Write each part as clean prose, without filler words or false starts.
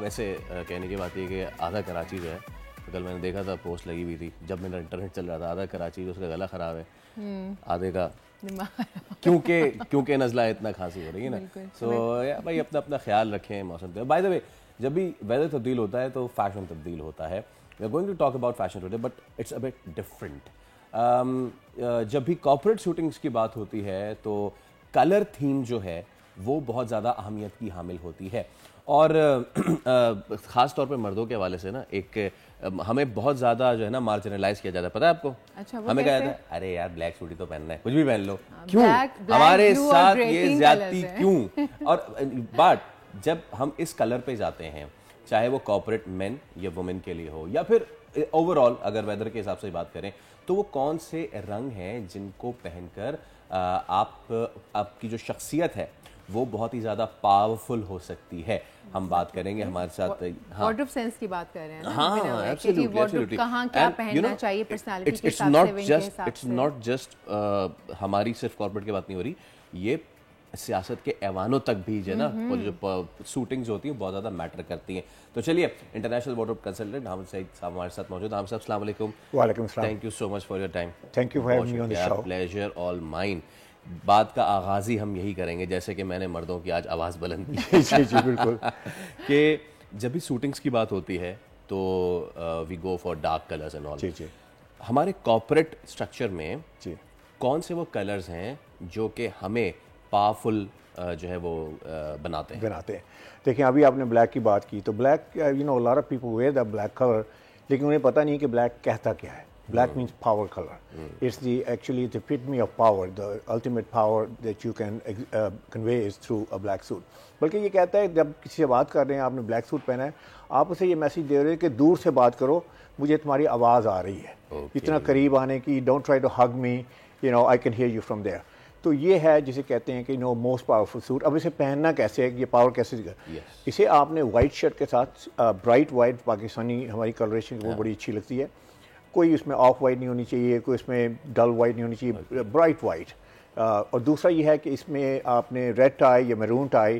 ویسے کہنے کی بات یہ کہ آدھا کراچی جو ہے، کل میں نے دیکھا تھا پوسٹ لگی ہوئی تھی جب میرا انٹرنیٹ چل رہا تھا، آدھا کراچی جو اس کا گلا خراب ہے، آدھے کا کیونکہ نزلہ اتنا کھانسی ہو رہی ہے نا. سو بھائی اپنا اپنا خیال رکھیں موسم پہ. بائی دا وے جب بھی ویدر تبدیل ہوتا ہے تو فیشن تبدیل ہوتا ہے. We are going to talk about fashion today but it's a bit different. جب بھی کارپوریٹ شوٹنگس کی بات ہوتی ہے تو کلر تھیم جو ہے وہ بہت زیادہ اہمیت کی حامل ہوتی ہے. اور خاص طور پہ مردوں کے حوالے سے نا ایک ہمیں بہت زیادہ جو ہے نا مارجنلائز کیا جاتا ہے. پتہ ہے آپ کو ہمیں کہا جاتا ہے ارے یار بلیک سوٹ ہی تو پہننا ہے، کچھ بھی پہن لو، کیوں ہمارے ساتھ یہ زیادتی کیوں. اور بٹ جب ہم اس کلر پہ جاتے ہیں، چاہے وہ کارپوریٹ مین یا وومن کے لیے ہو یا پھر اوور آل اگر ویدر کے حساب سے بات کریں تو وہ کون سے رنگ ہیں جن کو پہن کر آپ کی جو شخصیت ہے وہ بہت ہی زیادہ پاورفل ہو سکتی ہے. ہم بات کریں گے ہمارے ساتھ وارڈروب سینس کی بات کر رہے ہیں. ہاں ایبسلیوٹلی کہاں کیا پہننا چاہیے پرسنالٹی کے حساب سے. اٹس ناٹ جسٹ ہماری صرف کارپوریٹ کی بات نہیں ہو رہی، یہ سیاست کے ایوانوں تک بھی جو ہے نا جو سوٹنگز ہوتی ہیں بہت زیادہ میٹر کرتی ہیں. تو چلیے انٹرنیشنل وارڈروب کنسلٹنٹ حامد سعید صاحب ہمارے ساتھ موجود ہیں. حامد صاحب السلام علیکم. وعلیکم السلام. Thank you so much for your time. Thank you for having me on the show. Pleasure all mine. بات کا آغاز ہی ہم یہی کریں گے جیسے کہ میں نے مردوں کی آج آواز بلند کی. جی بالکل. کہ جب بھی سوٹنگز کی بات ہوتی ہے تو we go for dark colours and all. جی ہمارے کارپوریٹ اسٹرکچر میں جی کون سے وہ کلرز ہیں جو کہ ہمیں پاورفل جو ہے وہ بناتے ہیں؟ دیکھیں ابھی آپ نے بلیک کی بات کی تو black you know lot of people wear the black colour, لیکن انہیں پتہ نہیں کہ بلیک کہتا کیا ہے. Black means power color. It's actually the epitome of power. The ultimate power that you can convey is through a black suit. بلکہ یہ کہتا ہے جب کسی سے بات کر رہے ہیں آپ نے بلیک سوٹ پہنا ہے، آپ اسے یہ میسج دے رہے ہیں کہ دور سے بات کرو، مجھے تمہاری آواز آ رہی ہے. اتنا قریب آنے کی، don't try to hug me, you know I can hear you from there. تو یہ ہے جسے کہتے ہیں کہ نو موسٹ پاورفل سوٹ. اب اسے پہننا کیسے ہے، یہ پاور کیسے اسے آپ نے وائٹ شرٹ کے ساتھ برائٹ وائٹ پاکستانی ہماری کلریشن وہ بڑی اچھی لگتی ہے. کوئی اس میں آف وائٹ نہیں ہونی چاہیے، کوئی اس میں ڈل وائٹ نہیں ہونی چاہیے، برائٹ وائٹ. اور دوسرا یہ ہے کہ اس میں آپ نے ریڈ ٹائی یا میرون ٹائی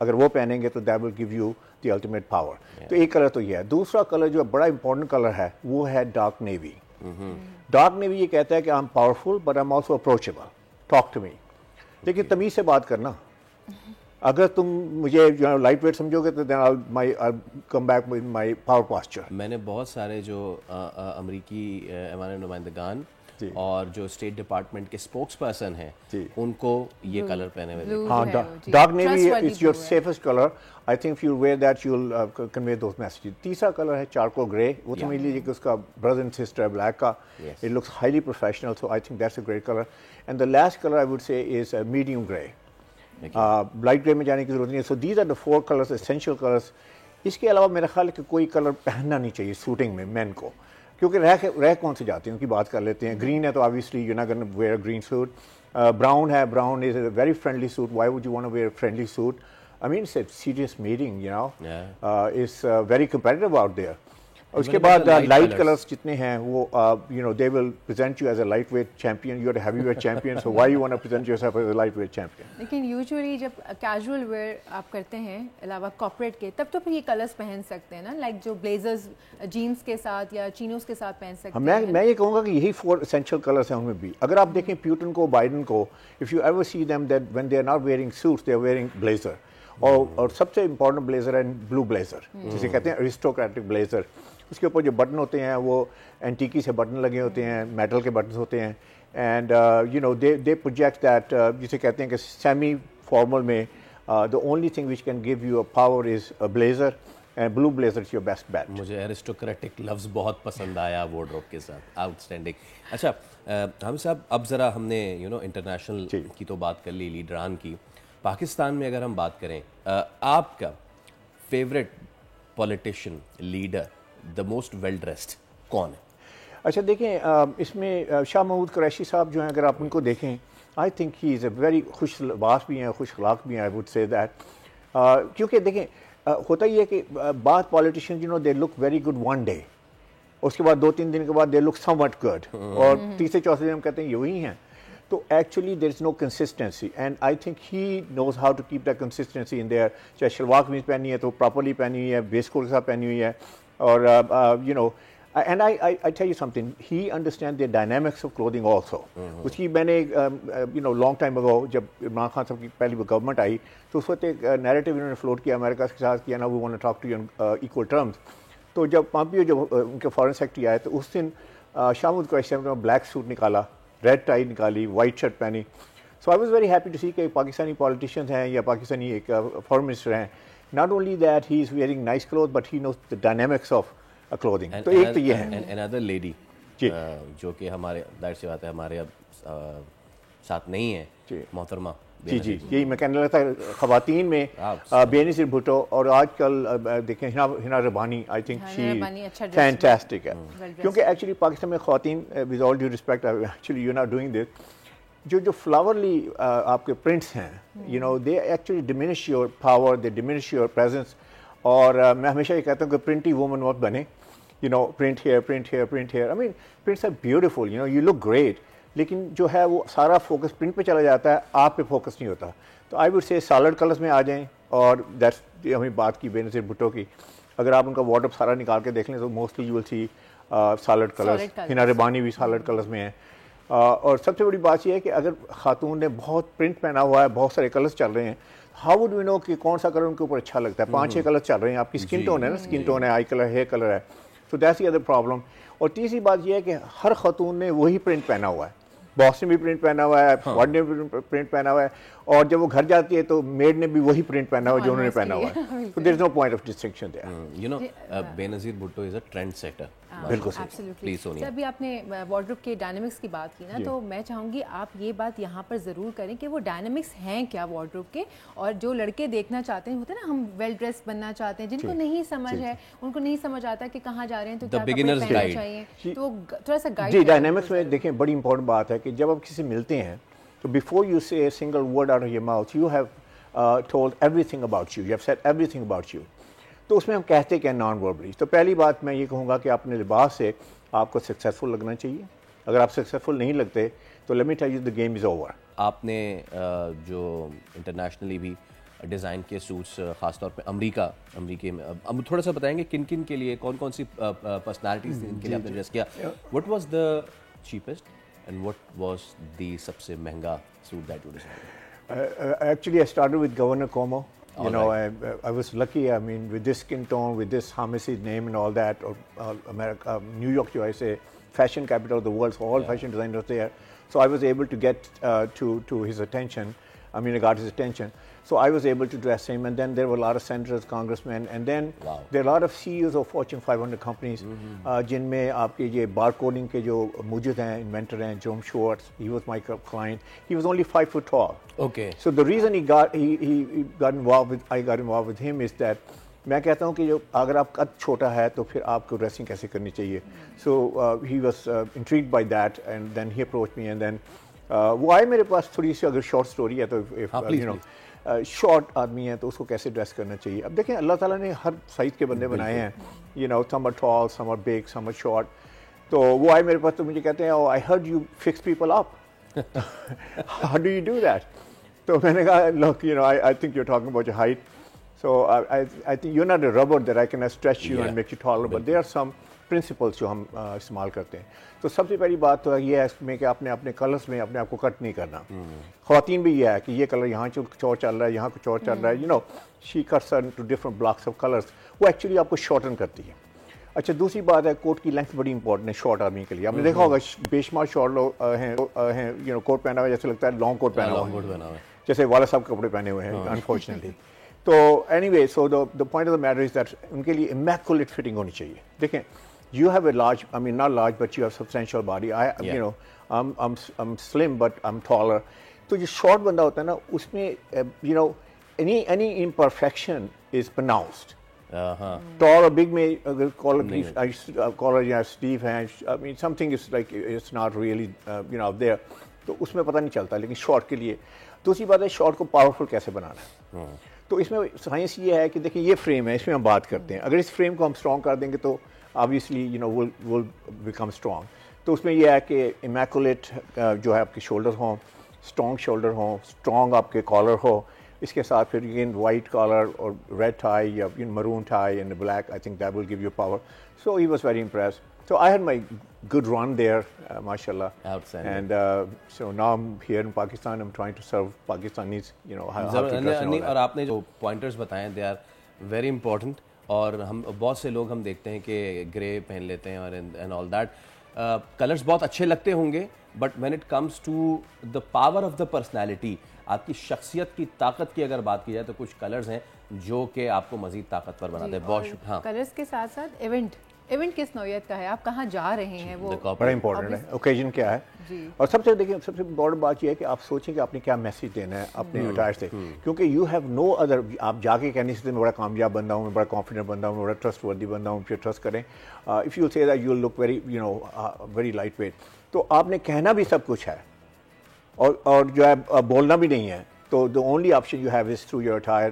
اگر وہ پہنیں گے تو that will give you the ultimate power. تو ایک کلر تو یہ ہے. دوسرا کلر جو بڑا امپورٹنٹ کلر ہے وہ ہے ڈارک نیوی. ڈارک نیوی یہ کہتا ہے کہ I am powerful but I am also approachable, talk to me. لیکن تمیز سے بات کرنا. اگر تم مجھے لائٹ ویٹ سمجھو گے تو then I come back with my power posture. میں نے بہت سارے جو امریکی ایوان نمائندگان اور جو اسٹیٹ ڈپارٹمنٹ کے اسپوکس پرسن ہیں ان کو یہ کلر پہنے ہوئے. ہاں dark navy is your safest colour. I think if you where that you will convey those messages. تیسرا کلر ہے چارکول گرے. وہ سمجھ لیجیے کہ اس کا برادر اینڈ سسٹر ہے بلیک کا. It looks highly professional, so I think that's a great colour. And the last colour I would say is medium grey. Light گرے میں جانے کی ضرورت نہیں ہے. So these are the 4 colours essential colours. اس کے علاوہ میرا خیال ہے کہ کوئی کلر پہننا نہیں چاہیے سوٹنگ میں مین کو، کیونکہ رہ کون سے جاتے ہیں ان کی بات کر لیتے ہیں. گرین ہے تو obviously you not gonna wear a green suit. Brown ہے، brown is a very friendly suit. Why would you want to wear a friendly suit? I mean it's a serious meeting, you know it's very competitive out there. اس کے بعد light colours جتنے ہیں وہ you know they will present you as a lightweight champion. You are a heavyweight champion, so why you want to present yourself as a lightweight champion. لیکن usually جب casual wear آپ کرتے ہیں علاوہ corporate کے تب تو پھر یہ کلرز پہن سکتے ہیں نا، لائک جو بلیزرز جینس کے ساتھ یا چینوز کے ساتھ پہن سکتے ہیں. میں یہ کہوں گا کہ یہی 4 اسینشیل کلرز ہیں ان میں بھی. اگر آپ دیکھیں پیوٹن کو، بائیڈن کو، if you ever see them that when they are not wearing suits they are wearing blazer. اور سب سے امپورٹنٹ بلیزر ہے بلو بلیزر جسے کہتے ہیں ارسٹوکریٹک بلیزر. اس کے اوپر جو بٹن ہوتے ہیں وہ اینٹیکی سے بٹن لگے ہوتے ہیں، میٹل کے بٹنز ہوتے ہیں. And you know they project that جسے کہتے ہیں کہ سیمی فارمل میں the only thing which can give you a power is a blazer, and blue blazer is your best bet. مجھے ارسٹوکریٹک لفظ بہت پسند آیا وارڈروب کے ساتھ. Outstanding. اچھا ہم صاحب اب ذرا ہم نے یو نو انٹرنیشنل کی تو بات کر لی، لیڈران کی. پاکستان میں اگر ہم بات کریں آپ کا favourite politician leader the most well dressed کون ہے؟ اچھا دیکھیں اس میں شاہ محمود قریشی صاحب جو ہیں اگر آپ ان کو دیکھیں آئی think he is a very خوش لباس بھی ہیں، خوش اخلاق بھی ہیں. آئی وڈ سے دیٹ کیونکہ دیکھیں ہوتا ہی ہے کہ بعض politician you know they look very good one day, اس کے بعد 2-3 دن کے بعد دے لک سم وٹ گڈ، اور تیسرے چوتھے دن ہم کہتے ہیں یہ وہی ہیں. تو actually there is no consistency and I think he knows how to keep the consistency in there. چاہے شلوار قمیض پہنی ہے تو پراپرلی پہنی ہوئی ہے, بیس کوٹ کے ساتھ پہنی ہوئی ہے, اور you know and I tell you something, he understands the dynamics of clothing also. اس کی میں نے you know long time ago جب عمران خان صاحب کی پہلی گورنمنٹ آئی تو اس وقت ایک نیریٹو انہوں نے فلوٹ کیا امریکہ کے ساتھ کیا نا, we want to talk to you on equal terms. تو جب پامپیو جب ان کے فارن سیکرٹری آئے تو اس دن شامود قریشی نے بلیک سوٹ نکالا, ریڈ ٹائی نکالی, وائٹ شرٹ پہنی. So I was very happy to see کہ پاکستانی پالیٹیشینس ہیں یا پاکستانی ایک فارن منسٹر ہیں, not only that he is wearing nice cloth but he knows the dynamics of clothing. تو ایک تو یہ ہے. another lady جو کہ ہمارے ظاہر سی بات ہے ہمارے اب ساتھ نہیں ہے, محترمہ جی یہی میں کہنے لگا تھا خواتین میں بے نظیر بھٹو, اور آج کل دیکھیں ہنا ربانی, آئی تھنک شی فینٹاسٹک ہے. کیونکہ ایکچولی پاکستان میں خواتین with all due respect actually you not doing this, جو فلاورلی آپ کے پرنٹس ہیں you know they actually diminish your power, they diminish your presence. اور میں ہمیشہ یہ کہتا ہوں کہ پرنٹی وومن مت بنے, you know, print here, I mean prints are beautiful, you know, you look great, لیکن جو ہے وہ سارا فوکس پرنٹ پہ چلا جاتا ہے, آپ پہ فوکس نہیں ہوتا. تو I would say solid colours میں آ جائیں, اور دیٹس ہمیں بات کی بے نظیر بھٹو کی. اگر آپ ان کا وارڈروب سارا نکال کے دیکھ لیں تو mostly you will see solid colours. Hina Rabbani بھی سالڈ کلرز میں ہیں. اور سب سے بڑی بات یہ ہے کہ اگر خاتون نے بہت پرنٹ پہنا ہوا ہے, بہت سارے کلرز چل رہے ہیں, ہاؤ وڈ وی نو کہ کون سا کلر ان کے اوپر اچھا لگتا ہے؟ 5-6 کلر چل رہے ہیں, آپ کی اسکن ٹون ہے نا, اسکن ٹون ہے, آئی کلر, ہیئر کلر ہے. So that's the other problem. اور تیسری بات یہ ہے کہ ہر خاتون نے وہی پرنٹ پہنا ہوا ہے, باس نے بھی پرنٹ پہنا ہوا ہے, وارڈ نے بھی پرنٹ پہنا ہوا ہے, اور جب وہ گھر جاتی ہے تو میڈ نے بھی وہی پرنٹ پہنا ہوا ہے جو انہوں نے پہنا ہوا ہے. So there is no point of distinction there. You know, Benazir Bhutto is a trend setter. بالکل پلیز سونیا. ابھی آپ نے وارڈروب کے ڈائنامکس کی بات کی نا, تو میں چاہوں گی آپ یہ بات یہاں پر ضرور کریں کہ وہ ڈائنامکس ہیں کیا وارڈروب کے, اور جو لڑکے دیکھنا چاہتے ہیں ہوتے ہیں نا, ہم ویل ڈریس بننا چاہتے ہیں, جن کو نہیں سمجھ ہے, ان کو نہیں سمجھ آتا کہ کہاں جا رہے ہیں تو کیا کپڑے پہننا چاہیے, تو تھوڑا سا گائیڈ. جی ڈائنامکس میں دیکھیں بڑی امپورٹنٹ بات ہے کہ جب آپ کسی سے ملتے ہیں تو بیفور یو سے single word out of your mouth you have told every thing about you, you have said every thing about you. تو اس میں ہم کہتے کہ نان وربلی. تو پہلی بات میں یہ کہوں گا کہ اپنے لباس سے آپ کو سکسیزفل لگنا چاہیے. اگر آپ سکسیزفل نہیں لگتے تو let me tell you the game is over. آپ نے جو انٹرنیشنلی بھی ڈیزائن کے سوٹس خاص طور پہ امریکے میں, اب تھوڑا سا بتائیں گے کن کن کے لیے, کون کون سی پرسنالٹیز تھیں ان کے لیے آپ نے ڈریس کیا؟ What was the cheapest and what was the سب سے مہنگا suit that you design? Actually I started with Governor Cuomo. You know, I was lucky, I mean, with this skin tone, with this Hamisi name and all that, or America, New York, I say, fashion capital of the world, so all fashion designers there. So I was able to get to his attention. I mean, I got his attention. So I was able to dress him, and then there were a lot of senators, congressmen, and then there are a lot of CEOs of Fortune 500 companies, jin mein aapke ye barcoding ke jo mujid hain, inventor hain, Jerome Schwartz, he was my client. He was only 5 foot tall. Okay. So the reason he got involved with, I got involved with him is that میں کہتا ہوں کہ جو اگر آپ قد چھوٹا ہے تو پھر آپ کو ڈریسنگ کیسے کرنی چاہیے. So he was intrigued by that and then he approach me and then وہ آئے میرے پاس. تھوڑی سی اگر شارٹ اسٹوری ہے تو یو نو شارٹ آدمی ہے تو اس کو کیسے ڈریس کرنا چاہیے. اب دیکھیں اللہ تعالیٰ نے ہر سائز کے بندے بنائے ہیں, you know some are tall, some are big, some are short. تو وہ آئے میرے پاس تو مجھے کہتے ہیں I heard you fix people up, how do you do that? تو میں نے کہا look you know I think you talking about your height. So I think you're not a rubber that I can stretch you and make you taller, but there are some principles جو ہم استعمال کرتے ہیں. تو سب سے پہلی بات تو یہ ہے اس میں کہ آپ نے اپنے کلرس میں اپنے آپ کو کٹ نہیں کرنا. خواتین بھی یہ ہے کہ یہ کلر یہاں کچھ اور چل رہا ہے, یہاں کچھ اور چل رہا ہے, you know she cuts into different blocks of colours, وہ ایکچولی آپ کو شارٹن کرتی ہے. اچھا دوسری بات ہے کوٹ کی لینتھ بڑی امپورٹنٹ ہے شارٹ آدمی کے لیے. آپ نے دیکھا ہوگا بے شمار شارٹ لوگ ہیں یو نو کوٹ پہنا ہوا جیسے لگتا ہے لانگ کوٹ پہنا ہوا ہے, جیسے والا صاحب کپڑے پہنے ہوئے ہیں انفارچونیٹلی. تو anyway so the point of the matter is that ان کے لیے امیکولیٹ فٹنگ ہونی چاہیے. دیکھیں you have a large, I mean not large but you have substantial body, you know I'm slim but I'm taller. تو جو short بندہ ہوتا ہے نا اس میں you know any imperfection is pronounced. Tall or big میں اگر کالر یا سلیو ہے, I mean something is like it's not really you know there, تو اس میں پتہ نہیں چلتا. لیکن شارٹ کے لیے دوسری بات ہے شارٹ کو پاورفل کیسے بنانا ہے. تو اس میں سائنس یہ ہے کہ دیکھیں یہ فریم ہے, اس میں ہم بات کرتے ہیں. اگر اس فریم کو ہم اسٹرانگ کر دیں گے تو obviously you know will become strong. تو اس میں یہ ہے کہ امیکولیٹ جو ہے آپ کے شولڈر ہوں، اسٹرانگ شولڈر ہوں، اسٹرانگ آپ کے کالر ہو، اس کے ساتھ پھر اگین وائٹ کالر اور ریڈ ٹائی یا maroon tie and black. I think that will give you power. So he was very impressed. So I had my good run there, mashallah. Outstanding. And so now I'm here in Pakistan. I'm trying to serve Pakistanis, you know, how to dress and all that. اور آپ نے جو pointers بتائے they are very important. اور ہم بہت سے لوگ ہم دیکھتے ہیں کہ گرے پہن لیتے ہیں اور اینڈ آل دیٹ. کلرز بہت اچھے لگتے ہوں گے but when it comes to the power of the personality, آپ کی شخصیت کی طاقت کی اگر بات کی جائے تو کچھ کلرز ہیں جو کہ آپ کو مزید طاقتور بناتے ہیں. بہت ہاں کلرز کے ساتھ ساتھ ایونٹ کس نوعیت کا ہے، آپ کہاں جا رہے ہیں، وہ بڑا امپورٹنٹ ہے. اوکیزن کیا ہے، اور سب سے دیکھیں سب سے بڑی بات یہ ہے کہ آپ سوچیں کہ آپ نے کیا میسج دینا ہے اپنے اٹائر سے، کیونکہ یو ہیو نو ادر. آپ جا کے کہنے سے میں بڑا کامیاب بندہ ہوں، میں بڑا کانفیڈنٹ بندہ ہوں، میں بڑا ٹرسٹ وردی بندہ ہوں، پھر ٹرسٹ کریں. If you say that you will look very you know very lightweight. تو آپ نے کہنا بھی سب کچھ ہے اور جو ہے بولنا بھی نہیں ہے. تو the only option you have is through your attire.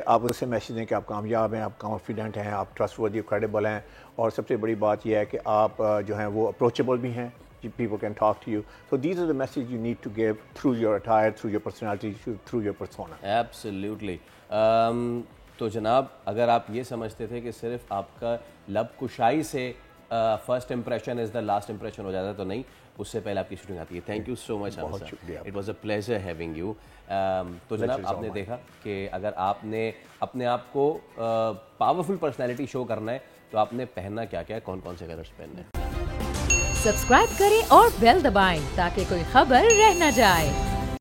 آپ اس سے میسج دیں کہ آپ کامیاب ہیں، آپ کانفیڈنٹ ہیں، آپ ٹرسٹ وردی کریڈیبل ہیں. اور سب سے بڑی بات یہ ہے کہ آپ جو ہیں وہ اپروچیبل بھی ہیں. People can talk to you. So these are the messages you need to give through your attire, through your personality, through your persona. Absolutely. تو جناب اگر آپ یہ سمجھتے تھے کہ صرف آپ کا لب کشائی سے first impression is the last impression ہو جاتا ہے، تو نہیں، اس سے پہلے آپ کی شوٹنگ آتی ہے. تھینک یو سو مچ. بہت شکریہ. It was a pleasure having you. تو جناب آپ نے دیکھا کہ اگر آپ نے اپنے آپ کو پاورفل پرسنالٹی شو کرنا ہے تو آپ نے پہننا کیا کیا ہے، کون کون سے کلرس پہننے ہیں. سبسکرائب کریں اور بیل دبائیں تاکہ کوئی خبر رہ نہ جائے.